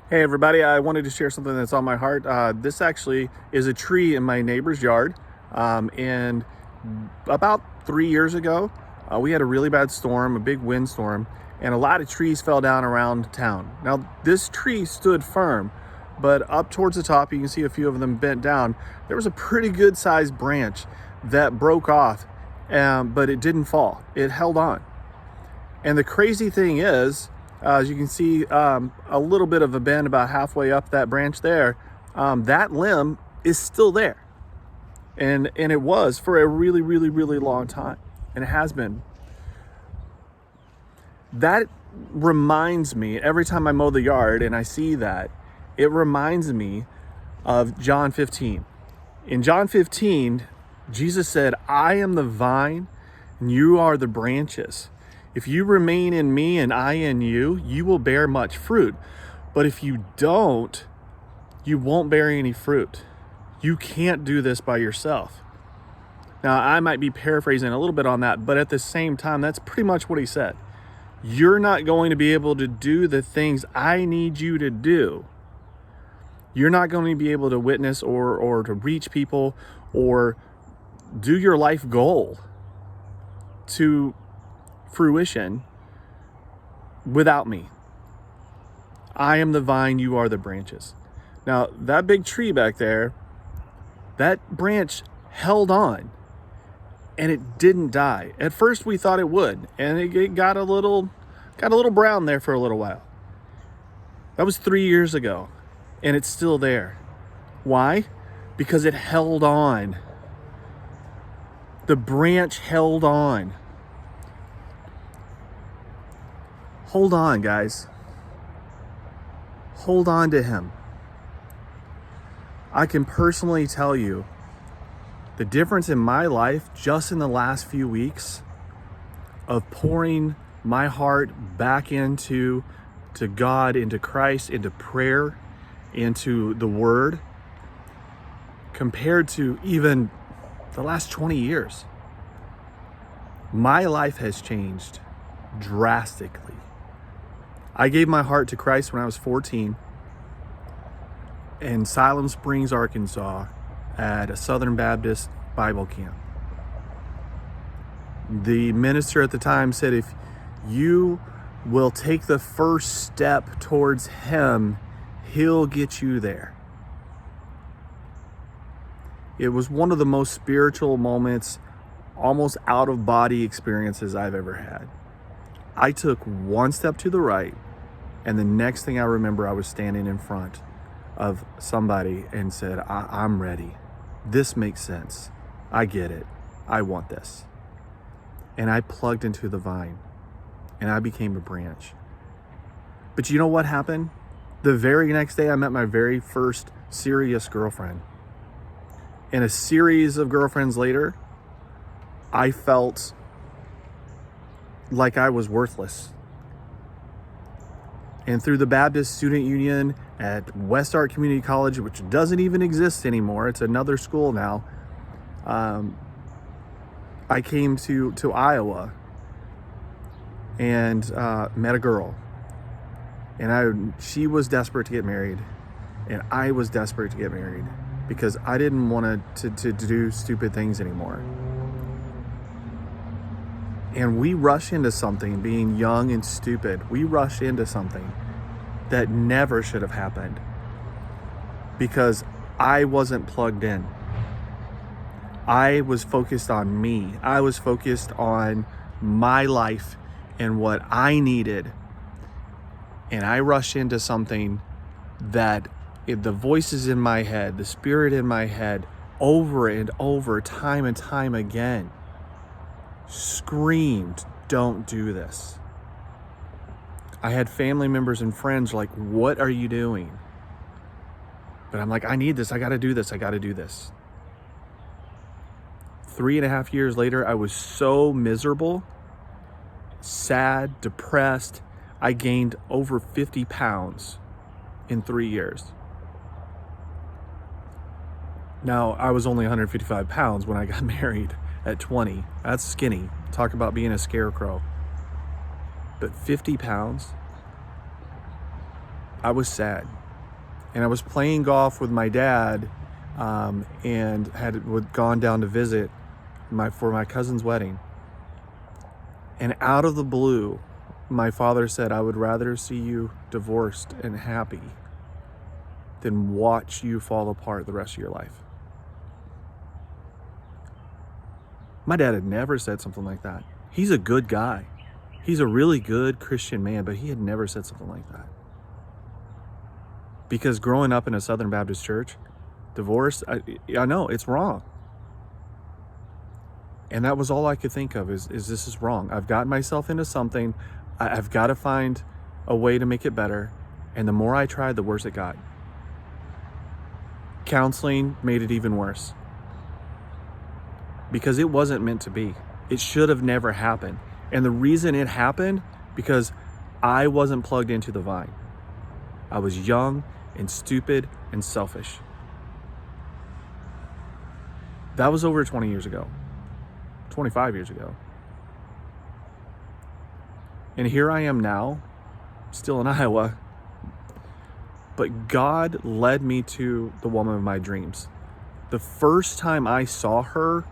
Hey everybody, I wanted to share something that's on my heart. This actually is a tree in my neighbor's yard. And about 3 years ago, we had a really bad storm, a big windstorm, and a lot of trees fell down around town. Now, this tree stood firm, but up towards the top, you can see a few of them bent down. There was a pretty good sized branch that broke off, but it didn't fall. It held on. And the crazy thing is, as you can see, a little bit of a bend about halfway up that branch there, that limb is still there. And it was for a really, really, really long time. And it has been. That reminds me, every time I mow the yard and I see that, it reminds me of John 15. In John 15, Jesus said, "I am the vine and you are the branches. If you remain in me and I in you, you will bear much fruit. But if you don't, you won't bear any fruit." You can't do this by yourself. Now, I might be paraphrasing a little bit on that, but at the same time, that's pretty much what he said. You're not going to be able to do the things I need you to do. You're not going to be able to witness or to reach people or do your life goal to fruition without me. I am the vine, you are the branches. Now, that big tree back there, that branch held on and it didn't die. At first we thought it would, and it got a little brown there for a little while. That was 3 years ago, and it's still there. Why? Because it held on. The branch held on. Hold on, guys. Hold on to him. I can personally tell you the difference in my life just in the last few weeks of pouring my heart back into God, into Christ, into prayer, into the Word, compared to even the last 20 years. My life has changed drastically. I gave my heart to Christ when I was 14 in Siloam Springs, Arkansas, at a Southern Baptist Bible camp. The minister at the time said, if you will take the first step towards him, he'll get you there. It was one of the most spiritual moments, almost out of body experiences I've ever had. I took one step to the right, and the next thing I remember, I was standing in front of somebody and said, I'm ready. This makes sense. I get it. I want this. And I plugged into the vine, and I became a branch. But you know what happened? The very next day, I met my very first serious girlfriend. And a series of girlfriends later, I felt like I was worthless. And through the Baptist Student Union at West Art Community College, which doesn't even exist anymore, it's another school now, I came to Iowa and met a girl. And she was desperate to get married, and I was desperate to get married because I didn't want to do stupid things anymore. And we rush into something, being young and stupid. We rush into something that never should have happened because I wasn't plugged in. I was focused on me. I was focused on my life and what I needed. And I rushed into something that the voices in my head, the spirit in my head, over and over, time and time again, screamed, don't do this. I had family members and friends like, what are you doing? But I'm like, I need this. I got to do this. I got to do this. 3.5 years later, I was so miserable, sad, depressed. I gained over 50 pounds in 3 years. Now, I was only 155 pounds when I got married at 20. That's skinny. Talk about being a scarecrow. But 50 pounds, I was sad. And I was playing golf with my dad, and had gone down to visit for my cousin's wedding. And out of the blue, my father said, I would rather see you divorced and happy than watch you fall apart the rest of your life. My dad had never said something like that. He's a good guy. He's a really good Christian man, but he had never said something like that. Because growing up in a Southern Baptist church, divorce, I know it's wrong. And that was all I could think of is this is wrong. I've gotten myself into something. I've got to find a way to make it better. And the more I tried, the worse it got. Counseling made it even worse. Because it wasn't meant to be. It should have never happened. And the reason it happened, because I wasn't plugged into the vine. I was young and stupid and selfish. That was over 20 years ago, 25 years ago. And here I am now, still in Iowa, but God led me to the woman of my dreams. The first time I saw her,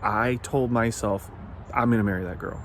I told myself, I'm gonna marry that girl.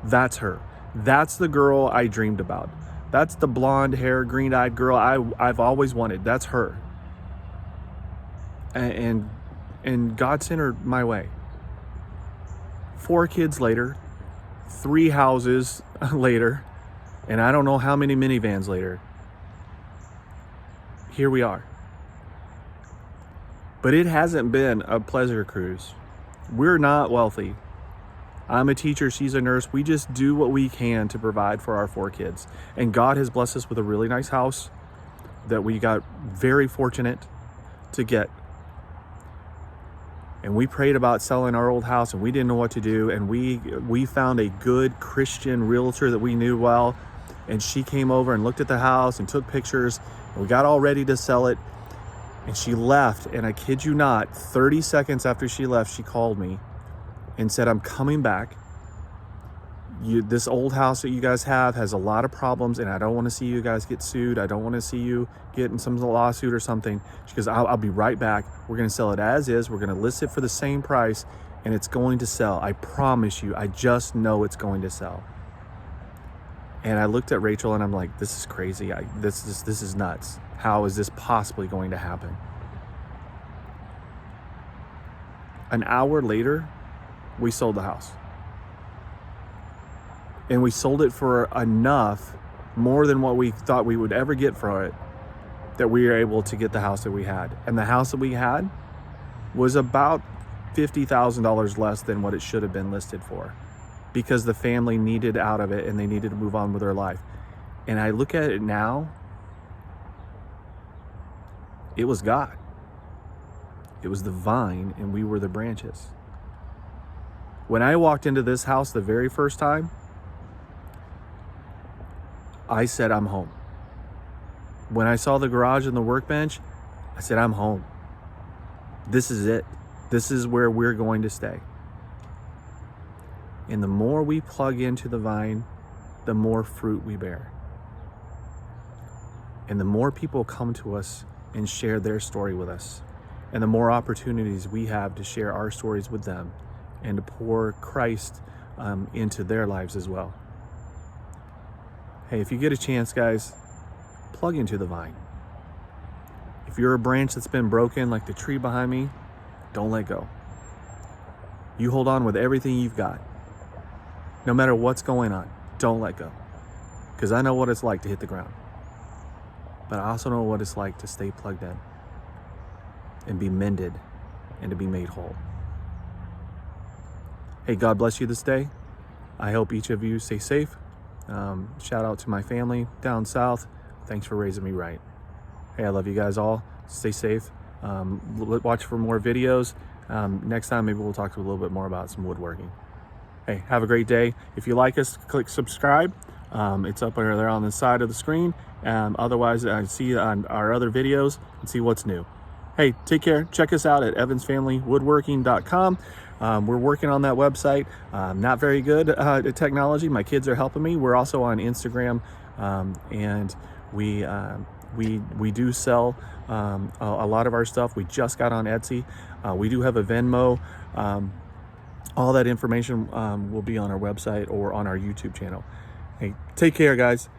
That's her. That's the girl I dreamed about. That's the blonde hair, green-eyed girl I've always wanted. That's her. And God sent her my way. 4 kids later, 3 houses later, and I don't know how many minivans later. Here we are. But it hasn't been a pleasure cruise. We're not wealthy. I'm a teacher, she's a nurse. We just do what we can to provide for our 4 kids. And God has blessed us with a really nice house that we got very fortunate to get. And we prayed about selling our old house and we didn't know what to do. And we found a good Christian realtor that we knew well. And she came over and looked at the house and took pictures. And we got all ready to sell it. And she left. And I kid you not, 30 seconds after she left, she called me and said, I'm coming back. This old house that you guys have has a lot of problems and I don't want to see you guys get sued. I don't want to see you get in some lawsuit or something. She goes, I'll be right back. We're going to sell it as is. We're going to list it for the same price and it's going to sell. I promise you. I just know it's going to sell. And I looked at Rachel and I'm like, this is crazy. This is nuts. How is this possibly going to happen? An hour later, we sold the house. And we sold it for enough, more than what we thought we would ever get for it, that we were able to get the house that we had. And the house that we had was about $50,000 less than what it should have been listed for, because the family needed out of it and they needed to move on with their life. And I look at it now, it was God. It was the vine and we were the branches. When I walked into this house the very first time, I said, I'm home. When I saw the garage and the workbench, I said, I'm home. This is it. This is where we're going to stay. And the more we plug into the vine, the more fruit we bear. And the more people come to us and share their story with us. And the more opportunities we have to share our stories with them and to pour Christ into their lives as well. Hey, if you get a chance, guys, plug into the vine. If you're a branch that's been broken like the tree behind me, don't let go. You hold on with everything you've got. No matter what's going on, don't let go. Because I know what it's like to hit the ground. But I also know what it's like to stay plugged in and be mended and to be made whole. Hey, God bless you this day. I hope each of you stay safe. Shout out to my family down south. Thanks for raising me right. Hey, I love you guys all. Stay safe. Watch for more videos. Next time, maybe we'll talk a little bit more about some woodworking. Hey, have a great day. If you like us, click subscribe. It's up there on the side of the screen. Otherwise, see on our other videos and see what's new. Hey, take care. Check us out at evansfamilywoodworking.com. We're working on that website. Not very good at technology. My kids are helping me. We're also on Instagram and we do sell a lot of our stuff. We just got on Etsy. We do have a Venmo. All that information will be on our website or on our YouTube channel. Hey, take care, guys.